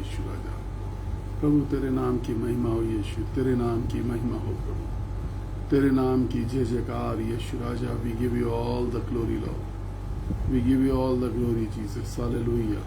यीशु राजा। प्रभु तेरे नाम की महिमा हो यीशु, तेरे नाम की महिमा हो प्रभु, तेरे नाम की जय जयकार यीशु राजा। We give you all the glory lord, we give you all the glory Jesus, hallelujah.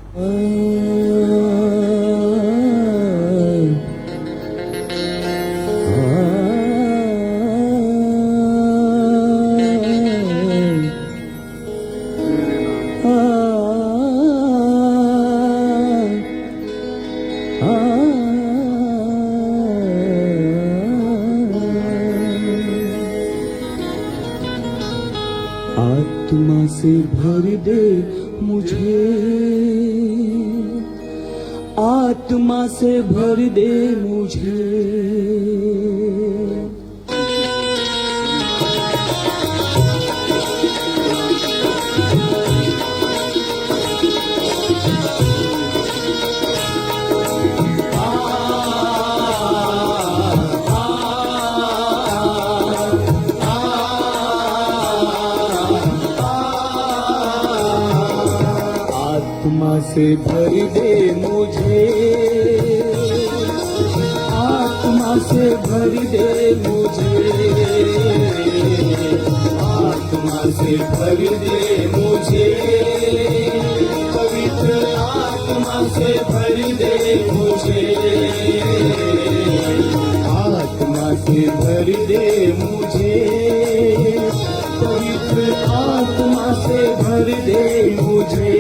आत्मा से भर दे मुझे, आत्मा से भर दे मुझे। आत्मा से भर दे मुझे, आत्मा से भर दे मुझे, आत्मा से भर दे मुझे, पवित्र आत्मा से भर दे मुझे, आत्मा से भर दे मुझे, पवित्र आत्मा से भर दे मुझे,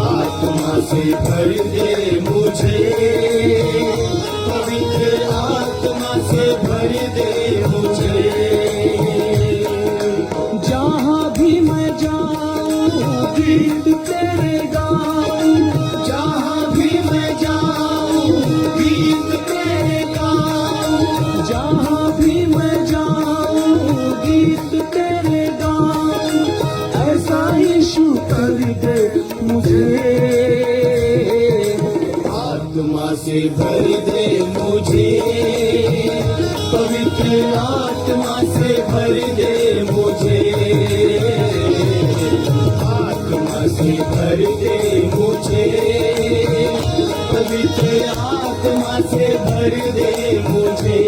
आत्मा से भर दे मुझे, पवित्र आत्मा से भर दे मुझे। जहाँ भी मैं जाऊँ गीत तेरे गाऊँ, जहाँ भी मैं जाऊँ गीत तेरे गाऊँ, जहाँ भी मैं जाऊँ गीत तेरे गाऊँ, ऐसा यीशु कर दे मुझे। आत्मा से भर दे मुझे, पवित्र आत्मा से भर दे मुझे, आत्मा से भर दे मुझे, पवित्र आत्मा से भर दे मुझे।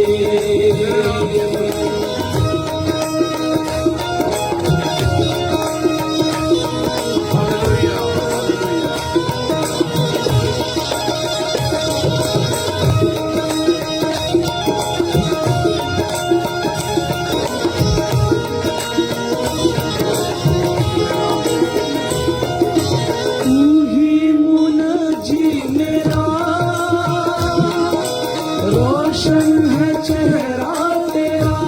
रोशन है चेहरा तेरा,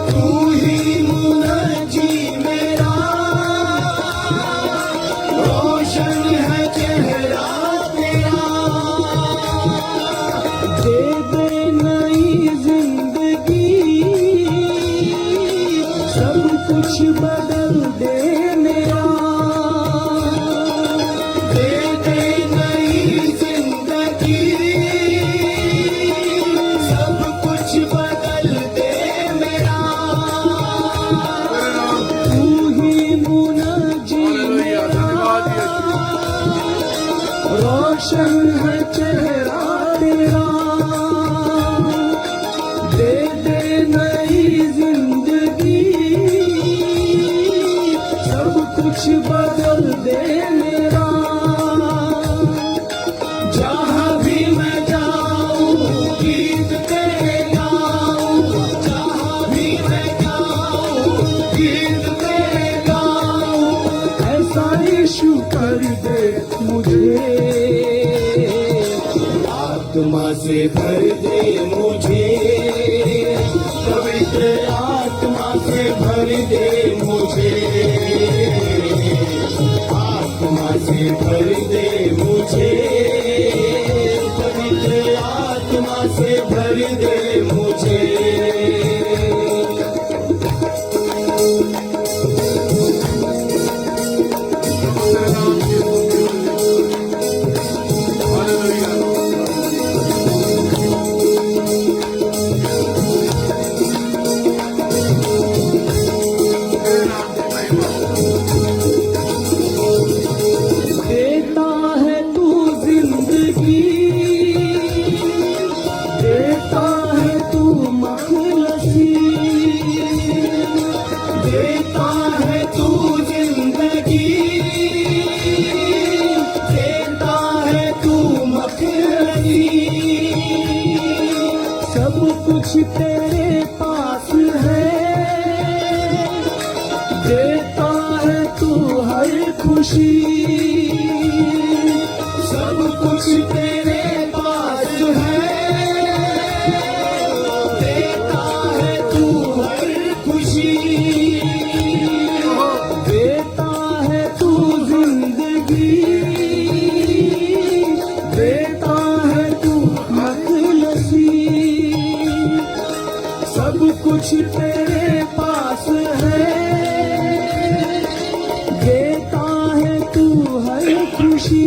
तू ही मुनजी मेरा, रोशन है चेहरा तेरा, दे दे नई जिंदगी, सब कुछ बदल दे मेरा, दे दे नई जिंदगी, रोशन है चेहरा तेरा, दे दे नई जिंदगी, सब कुछ बदल दे मेरा। जहाँ भी मैं जाऊँ गीत तेरे गाऊँ, जहाँ भी मैं जाऊँ गीत तेरे गाऊँ, ऐसा यीशु कर दे मुझे। आत्मा से भर दे मुझे, पवित्र आत्मा से भर दे मुझे, आत्मा से भर दे मुझे, पवित्र आत्मा से भर दे मुझे। खुशी सब कुछ तेरे पास है देता है तू हर खुशी देता है तू जिंदगी देता है तू मखलसी सब कुछ तेरे पास है देता है तू हर खुशी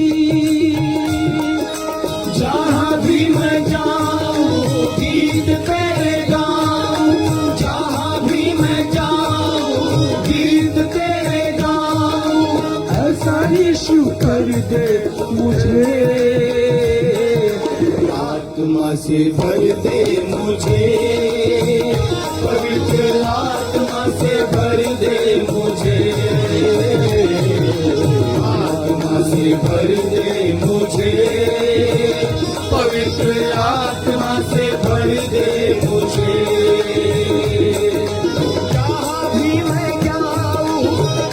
जहाँ भी मैं जाऊँ गीत तेरे गाऊँ जहाँ भी मैं जाऊँ गीत तेरे गाऊँ ऐसा यीशु कर दे मुझे आत्मा से भर दे मुझे पवित्र आत्मा से भर दे मुझे आत्मा से भर दे मुझे पवित्र आत्मा से भर दे मुझे जहाँ भी मैं जाऊँ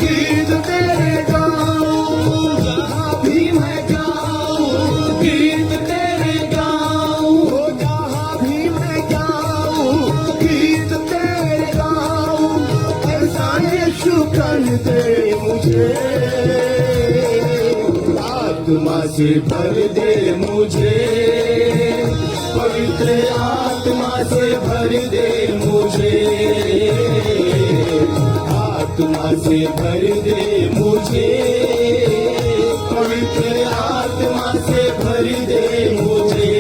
गीत तेरे गाऊँ जहाँ भी मैं जाऊँ गीत तेरे गाऊँ जहाँ भी मैं जाऊँ गीत तेरे गाऊँ ऐसा यीशु कर दे मुझे आत्मा से भर दे मुझे पवित्र आत्मा से भर दे मुझे आत्मा से भर दे मुझे पवित्र आत्मा से भर दे मुझे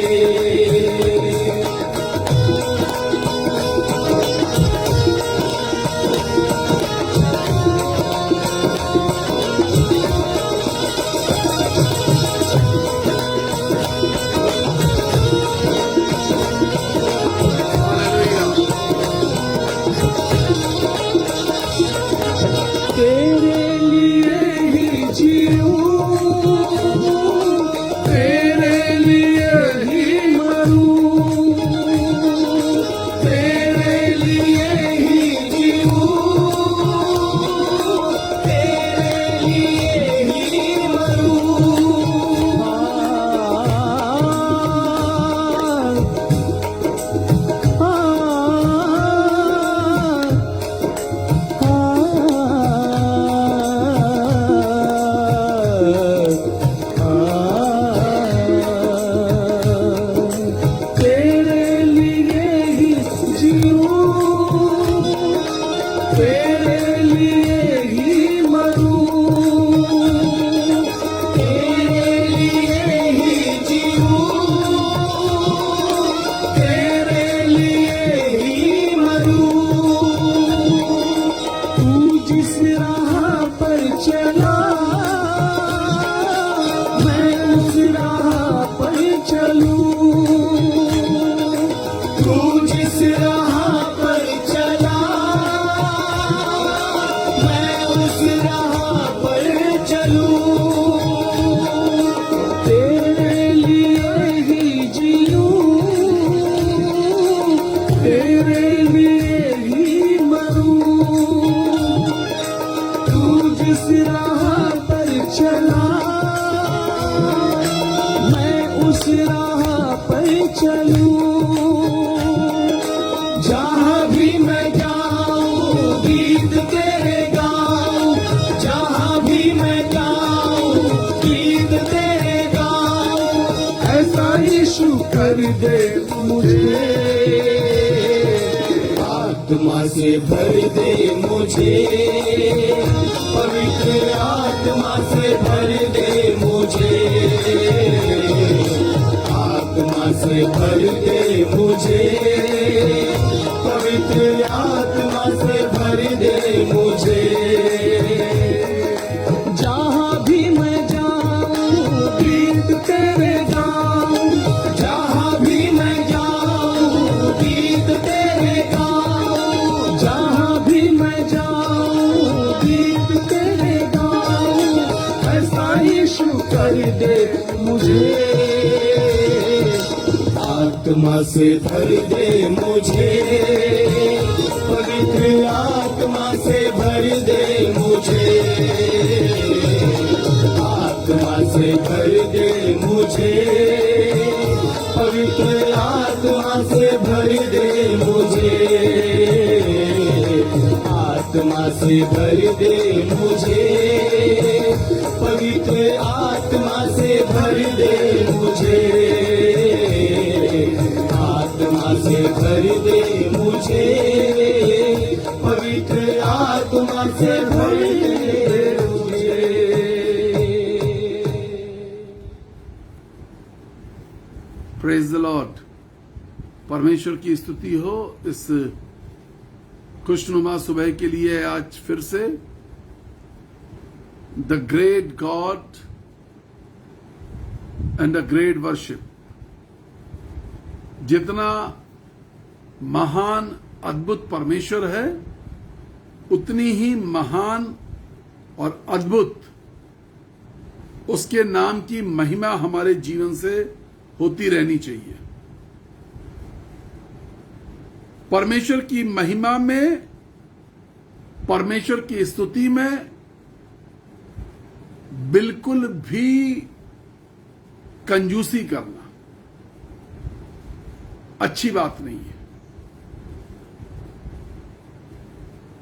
तेरे लिए ही जीऊं तेरे लिए ही मरूं तेरे लिए ही जीऊं तेरे लिए ही तेरे लिए ही मरूं तेरे लिए ही जीऊं तेरे लिए ही मरूं तू जिस राह पर चला मैं उस राह पर चलूं तू जिस राह पर चला मैं उस राह पर चलूं तेरे लिए ही जीऊं तेरे लिए ही मरूं तू जिस राह पर चला मैं उस राह पर चलूं जहाँ भी मैं जाऊँ गीत तेरे गाऊँ जहाँ भी मैं जाऊँ गीत तेरे गाऊँ ऐसा यीशु कर दे मुझे आत्मा से भर दे मुझे पवित्र आत्मा से भर दे मुझे आत्मा से भर दे मुझे पवित्र आत्मा से भर दे मुझे जहाँ भी मैं जाऊँ गीत तेरे गाऊँ जहाँ भी मैं जाऊँ गीत तेरे गाऊँ जहाँ भी मैं जाऊँ गीत तेरे गाऊँ ऐसा यीशु कर दे मुझे आत्मा से भर दे मुझे पवित्र आत्मा से भर दे मुझे से भर दे मुझे, पवित्र आत्मा से भर दे मुझे, आत्मा से भर दे मुझे, पवित्र आत्मा से भर दे मुझे, आत्मा से भर दे मुझे, पवित्र आत्मा से भर दे मुझे। Praise the Lord. परमेश्वर की स्तुति हो इस खुशनुमा सुबह के लिए। आज फिर से the great God and the great worship, जितना महान अद्भुत परमेश्वर है उतनी ही महान और अद्भुत उसके नाम की महिमा हमारे जीवन से होती रहनी चाहिए। परमेश्वर की महिमा में, परमेश्वर की स्तुति में बिल्कुल भी कंजूसी करना अच्छी बात नहीं है।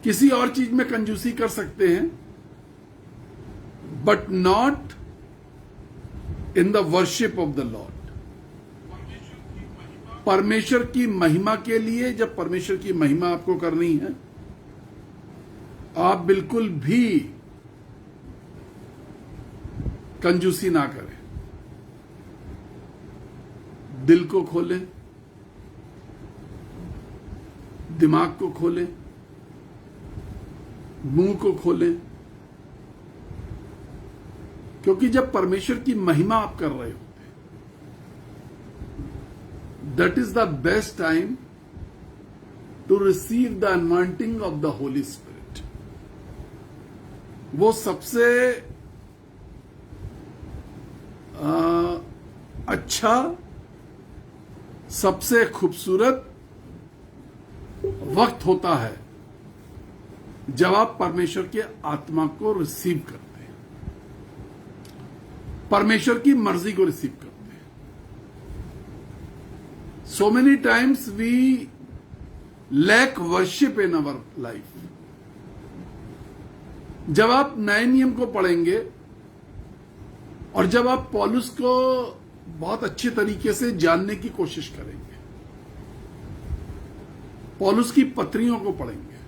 किसी और चीज में कंजूसी कर सकते हैं, but not in the worship of the Lord. परमेश्वर की महिमा के लिए जब परमेश्वर की महिमा आपको करनी है, आप बिल्कुल भी कंजूसी ना करें। दिल को खोलें, दिमाग को खोलें, मुंह को खोलें, क्योंकि जब परमेश्वर की महिमा आप कर रहे हो, that is the best time to receive the anointing of the Holy Spirit. वो सबसे अच्छा, सबसे खूबसूरत वक्त होता है जब आप परमेश्वर के आत्मा को रिसीव करते हैं, परमेश्वर की मर्जी को रिसीव करते हैं। So many times we lack worship in our life. जब आप नए नियम को पढ़ेंगे और जब आप पौलुस को बहुत अच्छे तरीके से जानने की कोशिश करेंगे, पौलुस की पत्रियों को पढ़ेंगे,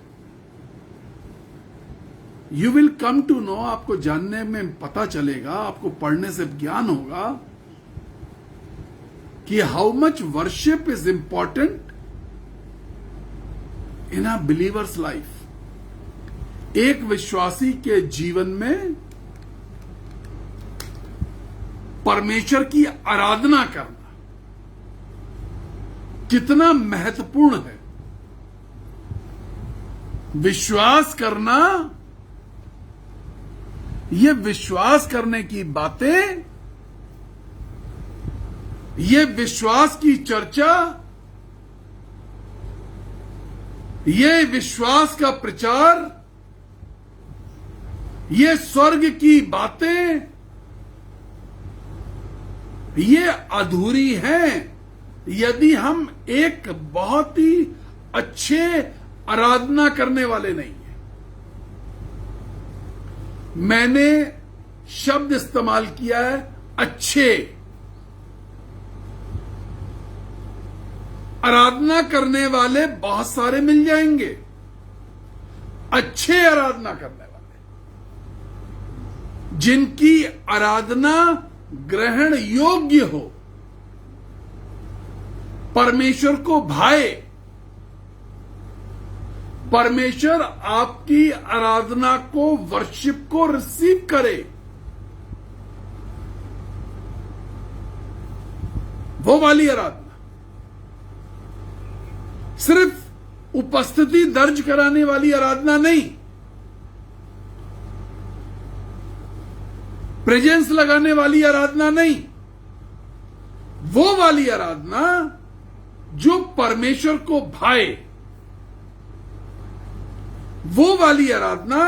you will come to know, आपको जानने में पता चलेगा, आपको पढ़ने से ज्ञान होगा कि how much worship is important in a believers life. एक विश्वासी के जीवन में परमेश्वर की आराधना करना कितना महत्वपूर्ण है। विश्वास करना, ये विश्वास करने की बातें, ये विश्वास की चर्चा, ये विश्वास का प्रचार, ये स्वर्ग की बातें, ये अधूरी हैं यदि हम एक बहुत ही अच्छे आराधना करने वाले नहीं हैं। मैंने शब्द इस्तेमाल किया है अच्छे। आराधना करने वाले बहुत सारे मिल जाएंगे, अच्छे आराधना करने वाले, जिनकी आराधना ग्रहण योग्य हो, परमेश्वर को भाए, परमेश्वर आपकी आराधना को, वर्शिप को रिसीव करे, वो वाली आराधना। सिर्फ उपस्थिति दर्ज कराने वाली आराधना नहीं, प्रेजेंस लगाने वाली आराधना नहीं, वो वाली आराधना जो परमेश्वर को भाए, वो वाली आराधना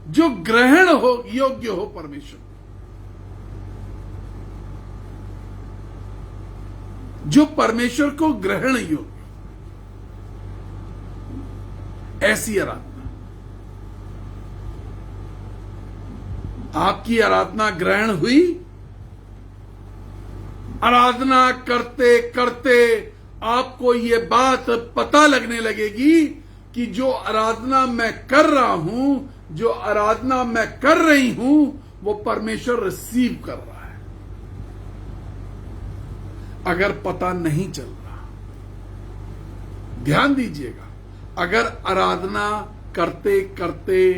जो ग्रहण हो योग्य हो परमेश्वर। जो परमेश्वर को ग्रहण योग्य, ऐसी आराधना। आपकी आराधना ग्रहण हुई। आराधना करते करते आपको ये बात पता लगने लगेगी कि जो आराधना मैं कर रहा हूं, जो आराधना मैं कर रही हूं, वो परमेश्वर रिसीव कर रहा है। अगर पता नहीं चल रहा, ध्यान दीजिएगा, अगर आराधना करते करते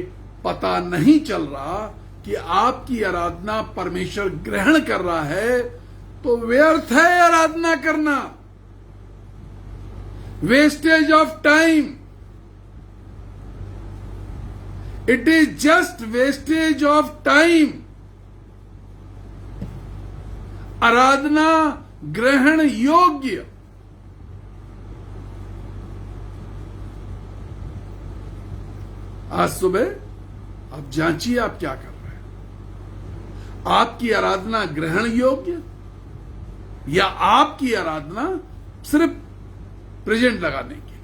पता नहीं चल रहा कि आपकी आराधना परमेश्वर ग्रहण कर रहा है, तो व्यर्थ है आराधना करना, wastage of time. It is just wastage of time. आराधना ग्रहण योग्य। आज सुबह आप जांचिए आप क्या कर रहे हैं। आपकी आराधना ग्रहण योग्य या आपकी आराधना सिर्फ प्रेजेंट लगाने के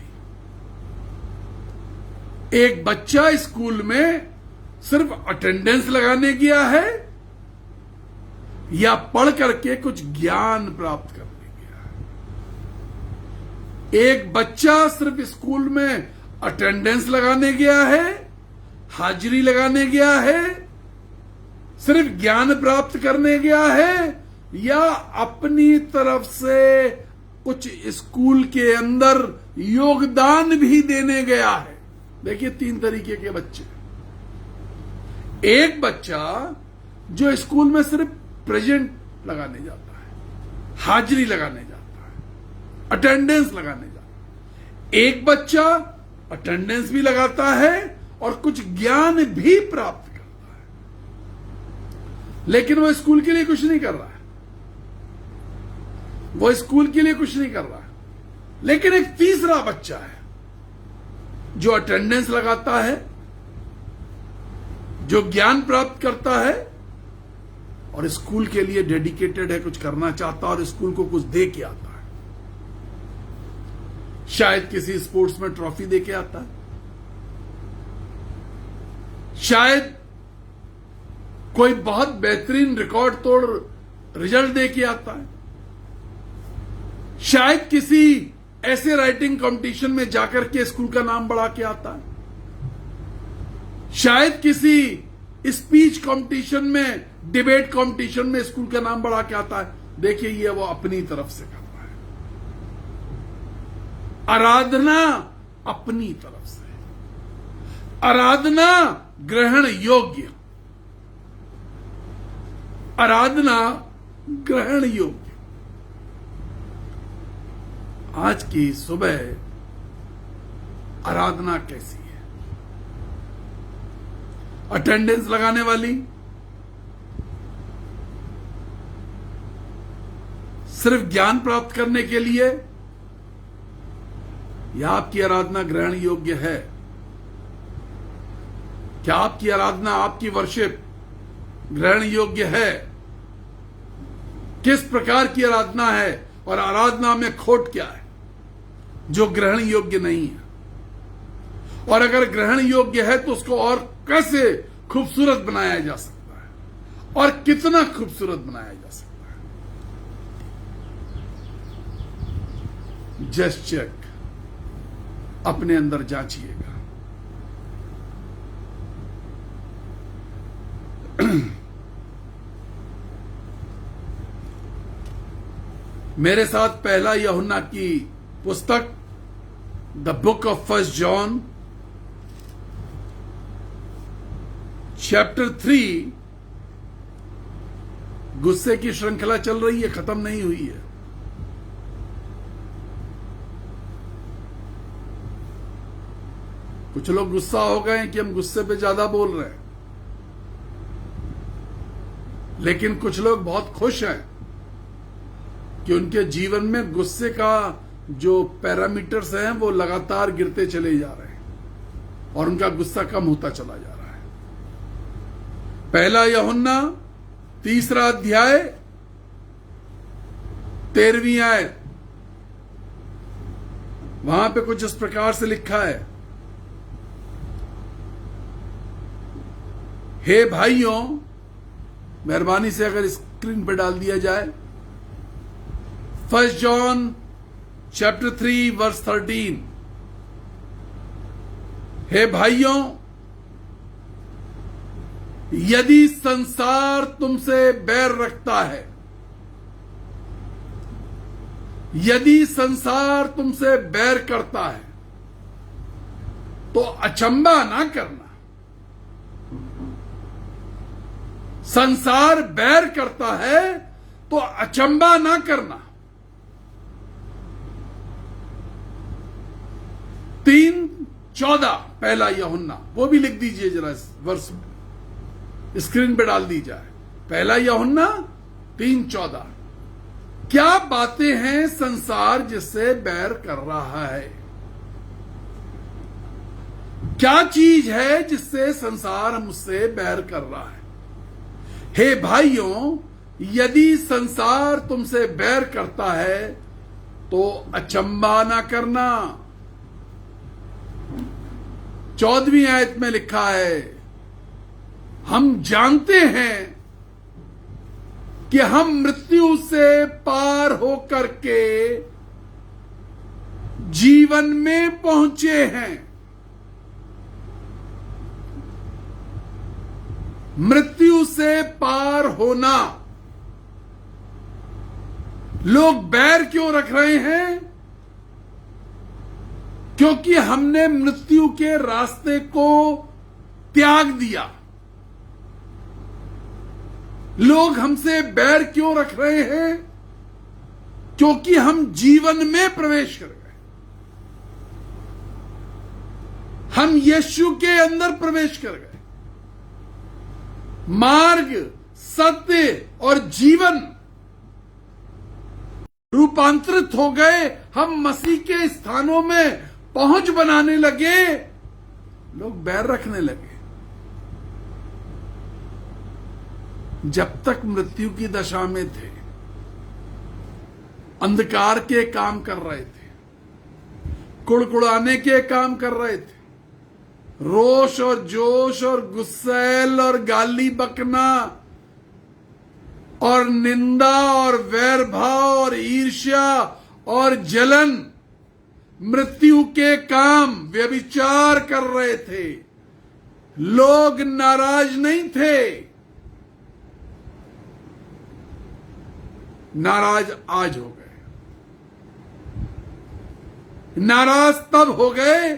लिए। एक बच्चा स्कूल में सिर्फ अटेंडेंस लगाने गया है या पढ़ करके कुछ ज्ञान प्राप्त करने गया है। एक बच्चा सिर्फ स्कूल में अटेंडेंस लगाने गया है, हाजिरी लगाने गया है, सिर्फ ज्ञान प्राप्त करने गया है, या अपनी तरफ से कुछ स्कूल के अंदर योगदान भी देने गया है। देखिए 3 तरीके के बच्चे। एक बच्चा जो स्कूल में सिर्फ प्रेजेंट लगाने जाता है, हाजिरी लगाने जाता है, अटेंडेंस लगाने जाता है। एक बच्चा अटेंडेंस भी लगाता है और कुछ ज्ञान भी प्राप्त करता है, लेकिन वो स्कूल के लिए कुछ नहीं कर रहा है। वो स्कूल के लिए कुछ नहीं कर रहा है। लेकिन एक तीसरा बच्चा है जो अटेंडेंस लगाता है, जो ज्ञान प्राप्त करता है और स्कूल के लिए डेडिकेटेड है, कुछ करना चाहता है और स्कूल को कुछ दे के आता है। शायद किसी स्पोर्ट्स में ट्रॉफी दे के आता है, शायद कोई बहुत बेहतरीन रिकॉर्ड तोड़ रिजल्ट दे के आता है, शायद किसी ऐसे राइटिंग कंपटीशन में जाकर के स्कूल का नाम बढ़ा के आता है, शायद किसी स्पीच कंपटीशन में, डिबेट कंपटीशन में स्कूल का नाम बढ़ा के आता है। देखिए ये वो अपनी तरफ से कर रहा है। आराधना अपनी तरफ से, आराधना ग्रहण योग्य, आराधना ग्रहण योग्य। आज की सुबह आराधना कैसी है? अटेंडेंस लगाने वाली, सिर्फ ज्ञान प्राप्त करने के लिए, या आपकी आराधना ग्रहण योग्य है? क्या आपकी आराधना, आपकी वर्शिप ग्रहण योग्य है? किस प्रकार की आराधना है और आराधना में खोट क्या है जो ग्रहण योग्य नहीं है? और अगर ग्रहण योग्य है तो उसको और कैसे खूबसूरत बनाया जा सकता है और कितना खूबसूरत बनाया जा सकता है? जस्ट चेक, अपने अंदर जांचिएगा। मेरे साथ पहला यूहन्ना की पुस्तक the book of 1 John chapter 3, गुस्से की श्रृंखला चल रही है, खत्म नहीं हुई है। कुछ लोग गुस्सा हो गए हैं कि हम गुस्से पे ज्यादा बोल रहे हैं, लेकिन कुछ लोग बहुत खुश हैं कि उनके जीवन में गुस्से का जो पैरामीटर्स हैं वो लगातार गिरते चले जा रहे हैं और उनका गुस्सा कम होता चला जा रहा है। पहला यूहन्ना 3 अध्याय 13वीं आयत, वहां पे कुछ इस प्रकार से लिखा है, हे भाइयों, मेहरबानी से अगर स्क्रीन पर डाल दिया जाए, 1 जॉन चैप्टर 3 वर्स 13, हे भाइयों, यदि संसार तुमसे बैर रखता है, यदि संसार तुमसे बैर करता है, तो अचंभा ना करना। संसार बैर करता है तो अचंभा ना करना। 3:14 पहला यूहन्ना, वो भी लिख दीजिए जरा, वर्ष स्क्रीन पे डाल दी जाए। पहला यूहन्ना 3:14, क्या बातें हैं संसार जिससे बैर कर रहा है? क्या चीज है जिससे संसार मुझसे बैर कर रहा है? हे भाइयों, यदि संसार तुमसे बैर करता है तो अचंभा ना करना। 14वीं आयत में लिखा है, हम जानते हैं कि हम मृत्यु से पार होकर के जीवन में पहुंचे हैं। मृत्यु से पार होना। लोग बैर क्यों रख रहे हैं? क्योंकि हमने मृत्यु के रास्ते को त्याग दिया। लोग हमसे बैर क्यों रख रहे हैं? क्योंकि हम जीवन में प्रवेश कर गए। हम यीशु के अंदर प्रवेश कर गए। मार्ग, सत्य और जीवन रूपांतरित हो गए। हम मसीह के स्थानों में पहुंच बनाने लगे। लोग बैर रखने लगे। जब तक मृत्यु की दशा में थे, अंधकार के काम कर रहे थे, कुड़कुड़ाने के काम कर रहे थे, रोष और जोश और गुस्सैल और गाली बकना और निंदा और वैर भाव और ईर्ष्या और जलन, मृत्यु के काम, व्यभिचार कर रहे थे। लोग नाराज नहीं थे। नाराज आज हो गए। नाराज तब हो गए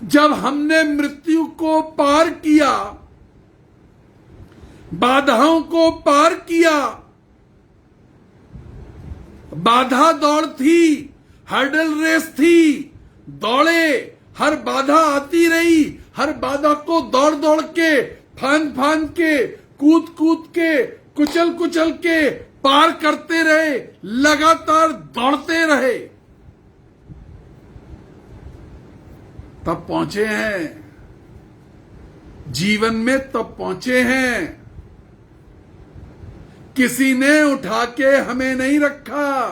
जब हमने मृत्यु को पार किया, बाधाओं को पार किया। बाधा दौड़ थी, हर्डल रेस थी, दौड़े, हर बाधा आती रही, हर बाधा को दौड़ दौड़ के, फांद फांद के, कूद कूद के, कुचल कुचल के पार करते रहे, लगातार दौड़ते रहे, तब पहुंचे हैं जीवन में। तब पहुंचे हैं। किसी ने उठा के हमें नहीं रखा।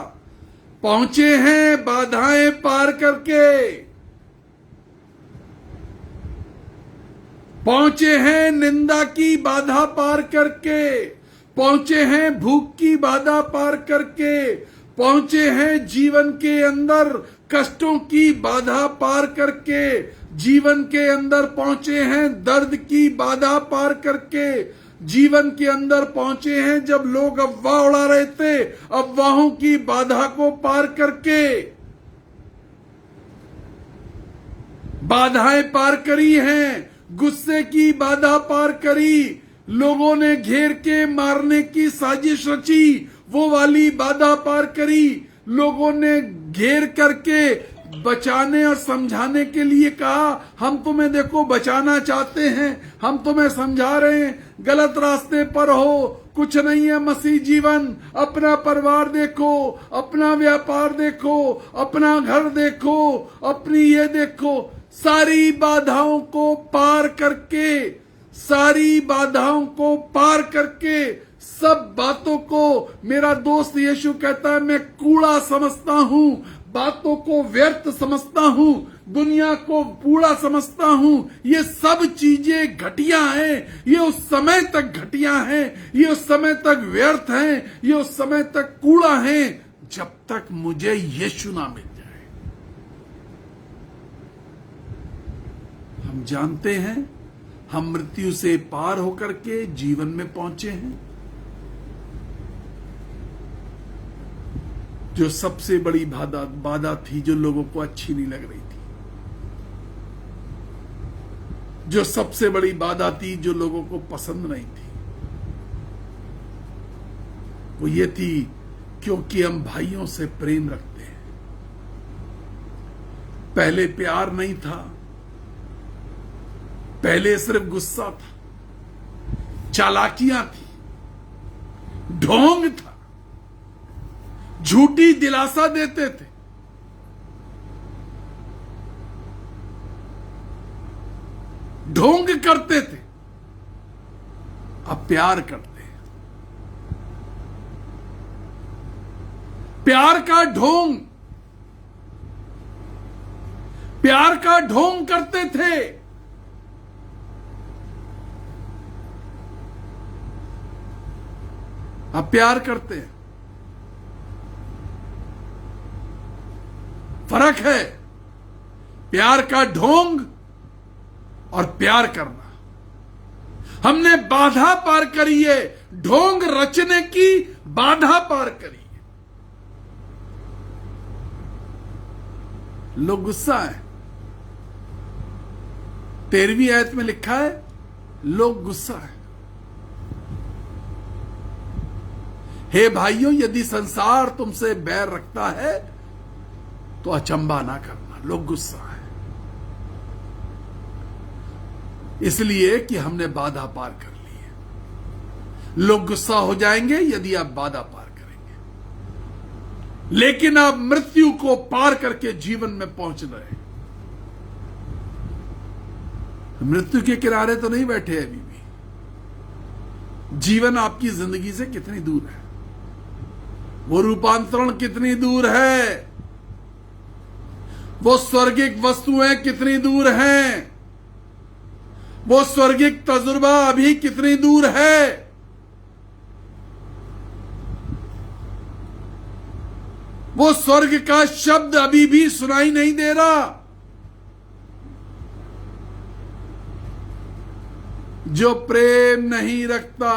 पहुंचे हैं बाधाएं पार करके। पहुंचे हैं निंदा की बाधा पार करके। पहुंचे हैं भूख की बाधा पार करके। पहुंचे हैं जीवन के अंदर कष्टों की बाधा पार करके। जीवन के अंदर पहुंचे हैं दर्द की बाधा पार करके। जीवन के अंदर पहुंचे हैं जब लोग अफवाह उड़ा रहे थे, अफवाहों की बाधा को पार करके। बाधाएं पार करी हैं, गुस्से की बाधा पार करी, लोगों ने घेर के मारने की साजिश रची, वो वाली बाधा पार करी। लोगों ने घेर करके बचाने और समझाने के लिए कहा, हम तुम्हें देखो बचाना चाहते हैं, हम तुम्हें समझा रहे हैं, गलत रास्ते पर हो, कुछ नहीं है मसीह जीवन। अपना परिवार देखो, अपना व्यापार देखो, अपना घर देखो, अपनी ये देखो। सारी बाधाओं को पार करके, सारी बाधाओं को पार करके, सब बातों को मेरा दोस्त यीशु कहता है मैं कूड़ा समझता हूं, बातों को व्यर्थ समझता हूं, दुनिया को बूढ़ा समझता हूं, ये सब चीजें घटिया हैं, ये उस समय तक घटिया हैं, ये उस समय तक व्यर्थ हैं, ये उस समय तक कूड़ा है जब तक मुझे यीशु ना मिल जाए। हम जानते हैं हम मृत्यु से पार होकर के जीवन में पहुंचे हैं। जो सबसे बड़ी बाधा थी, जो लोगों को अच्छी नहीं लग रही थी, जो सबसे बड़ी बाधा थी, जो लोगों को पसंद नहीं थी, वो ये थी क्योंकि हम भाइयों से प्रेम रखते हैं। पहले प्यार नहीं था, पहले सिर्फ गुस्सा था, चालाकियां थी, ढोंग था, झूठी दिलासा देते थे, ढोंग करते थे। अब प्यार करते हैं। प्यार का ढोंग, प्यार का ढोंग करते थे, अब प्यार करते हैं। फर्क है प्यार का ढोंग और प्यार करना। हमने बाधा पार करी है, ढोंग रचने की बाधा पार करी है। लोग गुस्सा है। 13वीं आयत में लिखा है लोग गुस्सा है। हे भाइयों, यदि संसार तुमसे बैर रखता है तो अचंबा ना करना, लोग गुस्सा है। इसलिए कि हमने बाधा पार कर ली है। लोग गुस्सा हो जाएंगे यदि आप बाधा पार करेंगे, लेकिन आप मृत्यु को पार करके जीवन में पहुंच रहे हैं। मृत्यु के किनारे तो नहीं बैठे अभी भी। जीवन आपकी जिंदगी से कितनी दूर है, वो रूपांतरण कितनी दूर है, वो स्वर्गिक वस्तुएं कितनी दूर हैं, वो स्वर्गिक तजुर्बा अभी कितनी दूर है। वो स्वर्ग का शब्द अभी भी सुनाई नहीं दे रहा। जो प्रेम नहीं रखता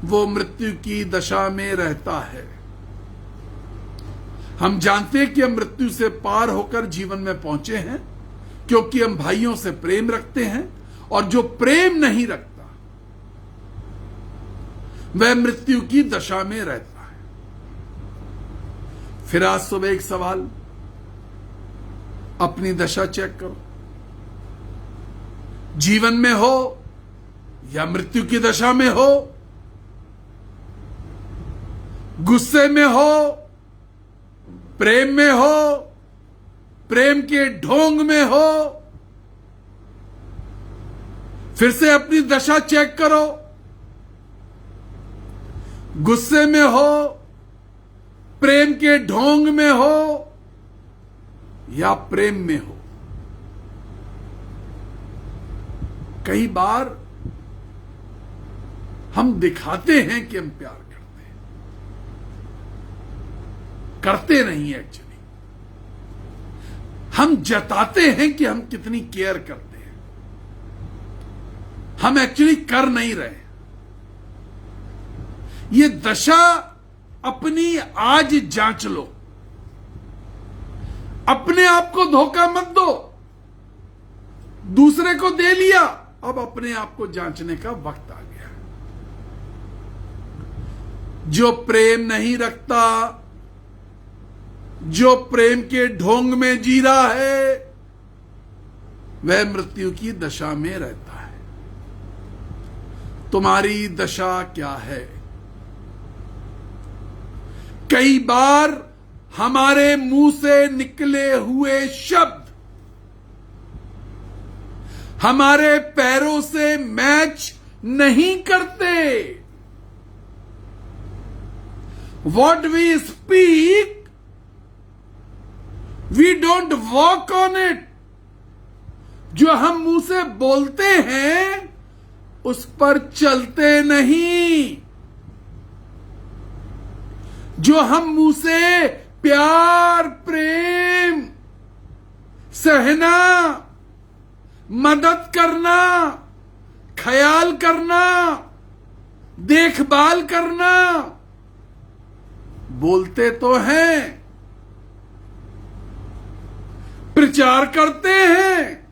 वो मृत्यु की दशा में रहता है। हम जानते हैं कि हम मृत्यु से पार होकर जीवन में पहुंचे हैं क्योंकि हम भाइयों से प्रेम रखते हैं, और जो प्रेम नहीं रखता वह मृत्यु की दशा में रहता है। फिर आज सुबह एक सवाल, अपनी दशा चेक करो। जीवन में हो या मृत्यु की दशा में हो, गुस्से में हो, प्रेम में हो, प्रेम के ढोंग में हो, फिर से अपनी दशा चेक करो। गुस्से में हो, प्रेम के ढोंग में हो या प्रेम में हो। कई बार हम दिखाते हैं कि हम प्यार करते नहीं है, एक्चुअली हम जताते हैं कि हम कितनी केयर करते हैं, हम एक्चुअली कर नहीं रहे। ये दशा अपनी आज जांच लो, अपने आप को धोखा मत दो। दूसरे को दे लिया, अब अपने आप को जांचने का वक्त आ गया। जो प्रेम नहीं रखता, जो प्रेम के ढोंग में जी रहा है, वह मृत्यु की दशा में रहता है। तुम्हारी दशा क्या है? कई बार हमारे मुंह से निकले हुए शब्द हमारे पैरों से मैच नहीं करते। What we speak, we don't walk on it. जो हम मुंह से बोलते हैं उस पर चलते नहीं। जो हम मुंह से प्यार, प्रेम, सहना, मदद करना, ख्याल करना, देखभाल करना बोलते तो हैं, प्रचार करते हैं,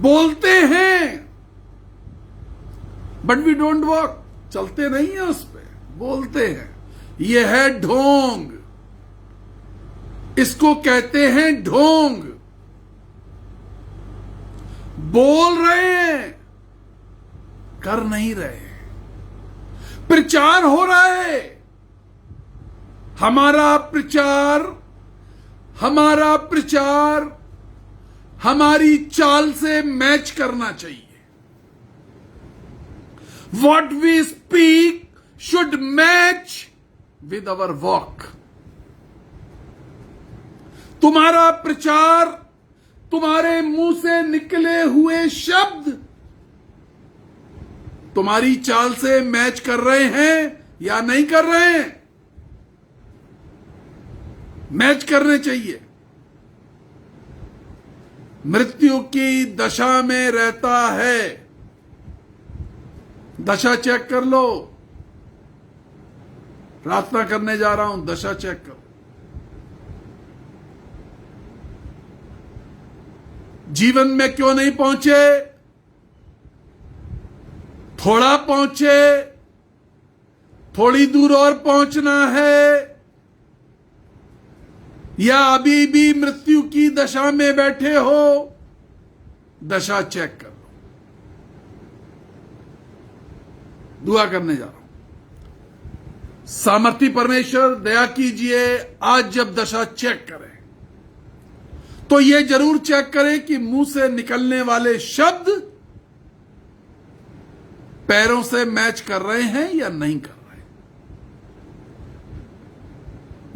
बोलते हैं, बट वी डोंट वॉक, चलते नहीं है उस पे, बोलते हैं। यह है ढोंग, इसको कहते हैं ढोंग। बोल रहे हैं, कर नहीं रहे। प्रचार हो रहा है, हमारा प्रचार हमारी चाल से मैच करना चाहिए। What we speak should match with our walk. तुम्हारा प्रचार, तुम्हारे मुंह से निकले हुए शब्द तुम्हारी चाल से मैच कर रहे हैं या नहीं कर रहे हैं? मैच करने चाहिए। मृत्यु की दशा में रहता है, दशा चेक कर लो। प्रार्थना करने जा रहा हूं, दशा चेक करो। जीवन में क्यों नहीं पहुंचे? थोड़ा पहुंचे, थोड़ी दूर और पहुंचना है, या अभी भी मृत्यु की दशा में बैठे हो? दशा चेक कर लो। दुआ करने जा रहा हूं। सामर्थी परमेश्वर दया कीजिए, आज जब दशा चेक करें तो यह जरूर चेक करें कि मुंह से निकलने वाले शब्द पैरों से मैच कर रहे हैं या नहीं कर रहे।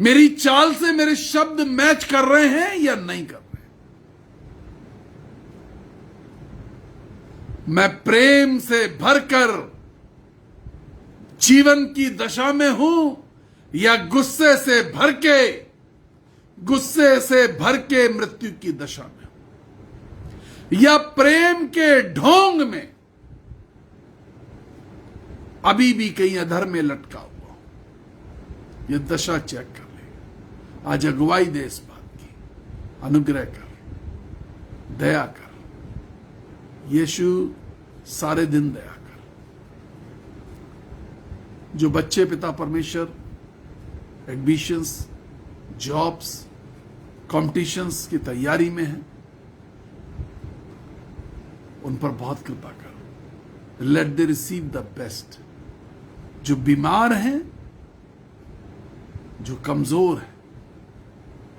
मेरी चाल से मेरे शब्द मैच कर रहे हैं या नहीं कर रहे। मैं प्रेम से भरकर जीवन की दशा में हूं या गुस्से से भर के मृत्यु की दशा में हूं, या प्रेम के ढोंग में अभी भी कहीं अधर में लटका हुआ। यह दशा चेक कर ले। आज अगुवाई दे इस बात की, अनुग्रह कर, दया कर। यीशु सारे दिन दया कर। जो बच्चे पिता परमेश्वर एग्जीबिशंस, जॉब्स, कॉम्पिटिशंस की तैयारी में हैं, उन पर बहुत कृपा कर। Let them receive the best. जो बीमार हैं, जो कमजोर हैं,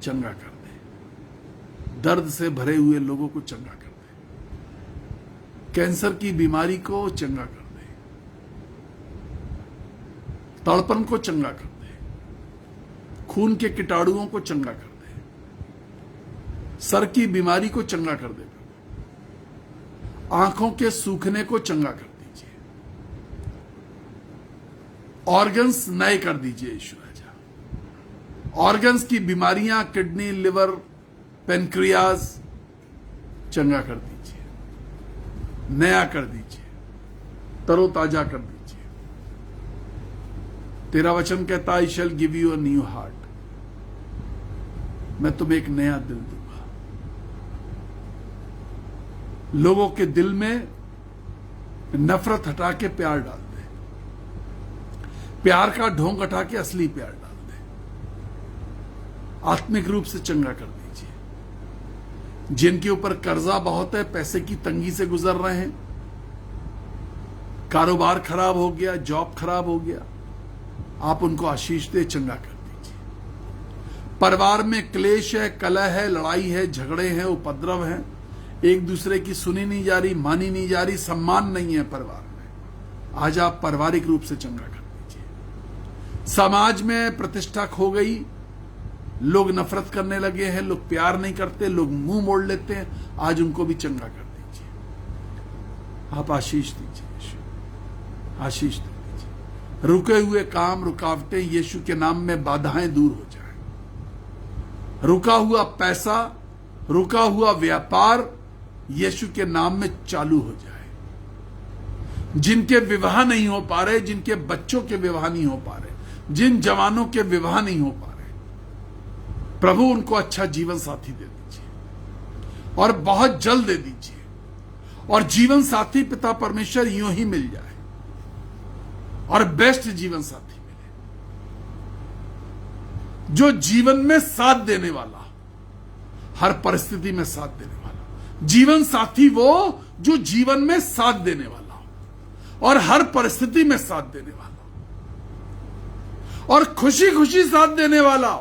चंगा कर दे। दर्द से भरे हुए लोगों को चंगा कर दे। कैंसर की बीमारी को चंगा कर दे। तड़पन को चंगा कर दे। खून के कीटाणुओं को चंगा कर दे। सर की बीमारी को चंगा कर दे। आंखों के सूखने को चंगा कर दीजिए। ऑर्गन्स नए कर दीजिए यीशु राजा। ऑर्गन्स की बीमारियां, किडनी, लिवर, पेनक्रियाज चंगा कर दीजिए, नया कर दीजिए, तरोताजा कर दीजिए। तेरा वचन कहता है, I shall give you a new heart. मैं तुम्हें एक नया दिल दूंगा। लोगों के दिल में नफरत हटा के प्यार डाल दे। प्यार का ढोंग हटा के असली प्यार डाल दे। आत्मिक रूप से चंगा कर दीजिए। जिनके ऊपर कर्जा बहुत है, पैसे की तंगी से गुजर रहे हैं, कारोबार खराब हो गया, जॉब खराब हो गया, आप उनको आशीष दे, चंगा कर दीजिए। परिवार में क्लेश है, कलह है, लड़ाई है, झगड़े हैं, उपद्रव हैं, एक दूसरे की सुनी नहीं जा रही, मानी नहीं जा रही, सम्मान नहीं है परिवार में। आज आप पारिवारिक रूप से चंगा कर दीजिए। समाज में प्रतिष्ठा खो गई, लोग नफरत करने लगे हैं, लोग प्यार नहीं करते, लोग मुंह मोड़ लेते हैं। आज उनको भी चंगा कर दीजिए, आप आशीष दीजिए, यीशु आशीष दे दीजिए। रुके हुए काम, रुकावटें यीशु के नाम में बाधाएं दूर हो जाए। रुका हुआ पैसा, रुका हुआ व्यापार यीशु के नाम में चालू हो जाए। जिनके विवाह नहीं हो पा रहे, जिनके बच्चों के विवाह नहीं हो पा रहे, जिन जवानों के विवाह नहीं हो पा रहे, प्रभु उनको अच्छा जीवन साथी दे दीजिए और बहुत जल्द दे दीजिए। और जीवन साथी पिता परमेश्वर यूं ही मिल जाए और बेस्ट जीवन साथी मिले, जो जीवन में साथ देने वाला, हर परिस्थिति में साथ देने वाला। जीवन साथी वो जो जीवन में साथ देने वाला और हर परिस्थिति में साथ देने वाला और खुशी खुशी साथ देने वाला,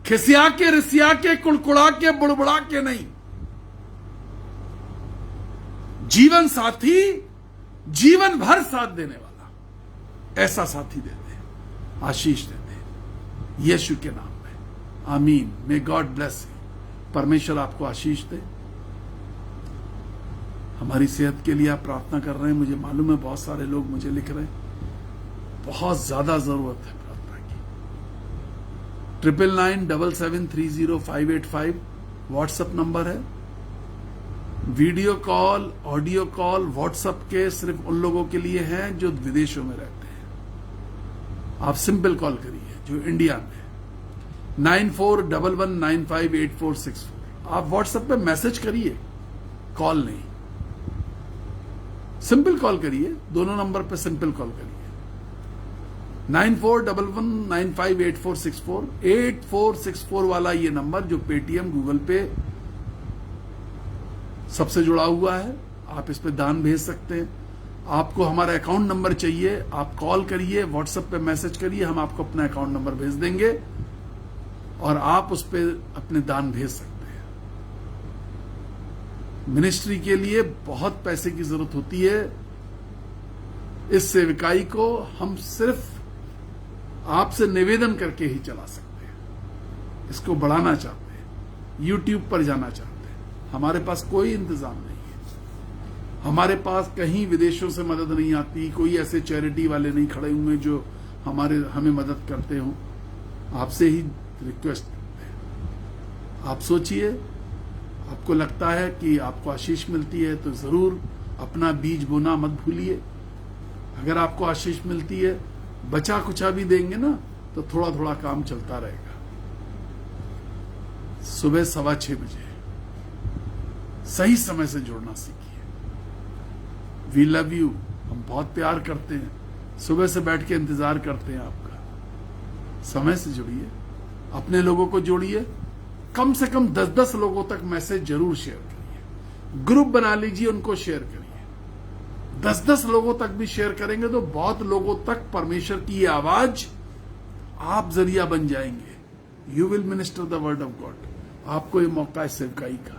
खिसिया के, रिसिया के, कुड़कुड़ा के, बुड़बुड़ा के नहीं। जीवन साथी जीवन भर साथ देने वाला, ऐसा साथी दे दे, आशीष दे दे यीशु के नाम में। आमीन। May God bless you. परमेश्वर आपको आशीष दे। हमारी सेहत के लिए आप प्रार्थना कर रहे हैं, मुझे मालूम है बहुत सारे लोग मुझे लिख रहे हैं, बहुत ज्यादा जरूरत है प्रार्थना की। 9997730585 व्हाट्सएप नंबर है। Video call, audio call WhatsApp के सिर्फ उन लोगों के लिए हैं जो विदेशों में रहते हैं। आप सिंपल कॉल करिए जो इंडिया में है, 9411958464। आप व्हाट्सएप पे मैसेज करिए, कॉल नहीं। सिंपल कॉल करिए, दोनों नंबर पे सिंपल कॉल करिए। 9411958464 8464 वाला ये नंबर जो पेटीएम, गूगल पे सबसे जुड़ा हुआ है, आप इस पे दान भेज सकते हैं। आपको हमारा अकाउंट नंबर चाहिए, आप कॉल करिए, व्हाट्सएप पे मैसेज करिए, हम आपको अपना अकाउंट नंबर भेज देंगे और आप उस पे अपने दान भेज सकते हैं। मिनिस्ट्री के लिए बहुत पैसे की जरूरत होती है। इस सेविकाई को हम सिर्फ आपसे निवेदन करके ही चला सकते हैं। इसको बढ़ाना चाहते हैं, यूट्यूब पर जाना चाहते हैं। हमारे पास कोई इंतजाम नहीं है, हमारे पास कहीं विदेशों से मदद नहीं आती, कोई ऐसे चैरिटी वाले नहीं खड़े हुए जो हमें मदद करते हो। आपसे ही रिक्वेस्ट करते हैं। आप सोचिए, आपको लगता है कि आपको आशीष मिलती है तो जरूर अपना बीज बोना मत भूलिए। अगर आपको आशीष मिलती है, बचा कुचा भी देंगे ना तो थोड़ा थोड़ा काम चलता रहेगा। सुबह 6:15 बजे सही समय से जुड़ना सीखिए। We love you. हम बहुत प्यार करते हैं, सुबह से बैठ के इंतजार करते हैं आपका। समय से जुड़िए, अपने लोगों को जोड़िए। कम से कम 10-10 लोगों तक मैसेज जरूर शेयर करिए। ग्रुप बना लीजिए, उनको शेयर करिए। 10-10 लोगों तक भी शेयर करेंगे तो बहुत लोगों तक परमेश्वर की ये आवाज आप जरिया बन जाएंगे। You will minister the word of God. आपको ये मौका है सेवकाई का।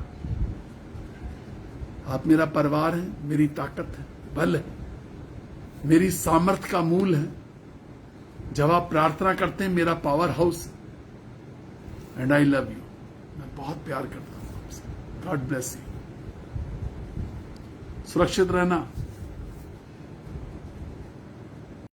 आप मेरा परिवार है, मेरी ताकत है, बल है, मेरी सामर्थ का मूल है। जब आप प्रार्थना करते हैं, मेरा पावर हाउस है। And I love you. मैं बहुत प्यार करता हूं आपसे। God bless you. सुरक्षित रहना।